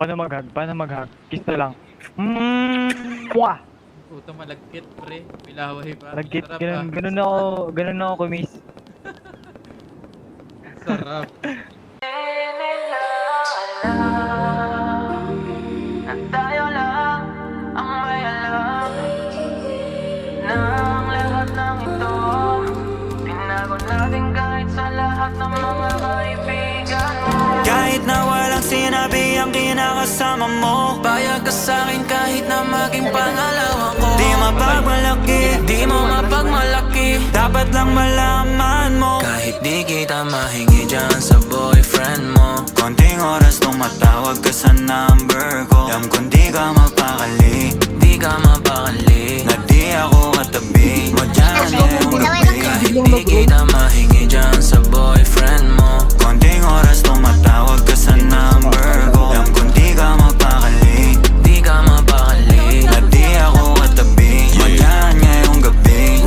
Paano mag-hug? Kiss na lang. Mwah! Puta malagkit pre. Pilaway pa. Lagkit, Sarap ganun ako kumis. Sarap. Na tayo lang ang may alam ng lahat ng ito. Tinago natin kahit sa lahat ng mga kaibigan mo. Kahit na walang sinabi ang kinakasama mo, payag ka sa'kin kahit na maging pangalawa ko. Di mapagmalaki, di mo mapagmalaki, dapat lang malaman mo. Kahit di kita mahingi dyan sa boyfriend mo, konting oras tumatawag ka sa number ko. Alam kung di ka mapakali, di ka mapakali, na di ako katabi mo dyan ngayong gabi. Kahit di kita mahingi dyan sa boyfriend mo, konting oras tumatawag ka sa number ko. Alam kung di ka mapakali, di ka mapakali, na di ako katabi mo dyan ngayong gabi.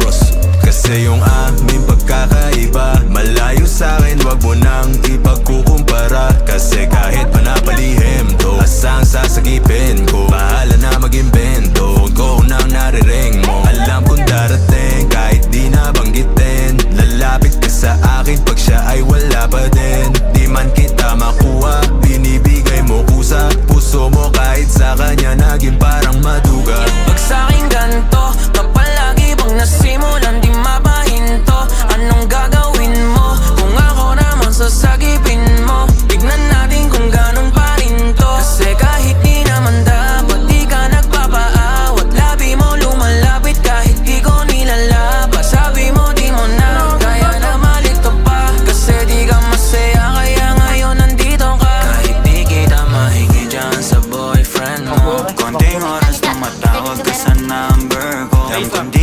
Kasi yung aming pagkakaiba malayo sa'kin, wag mo nang ipagkukumpara. Kasi kahit panapalihim to, asang sasagipin ko, bahala na mag-imbento. Huwag ko nang naririnig mo, alam kong darating kahit di nabanggitin. Lalapit ka sa akin pag siya ay wala pa din. Di man kita makuha, binibigay mo kusa. Puso mo kahit sa kanya naging parang maduga. Pag sa'king ganto, kapal lagi bang nasimulan di mapahinto. Anong gagawin mo kung ako naman sasagipin mo? Tignan natin kung ganun pa rin to. Kasi kahit di naman dapat, di ka nagpapaawat. Labi mo lumalapit kahit di ko nilalaba. Sabi mo di mo na kaya na malito pa, kasi di ka masaya kaya ngayon nandito ka. Kahit di kita mahingi dyan sa boyfriend mo, konting oras tumatawag ka sa number ko. Alam kung di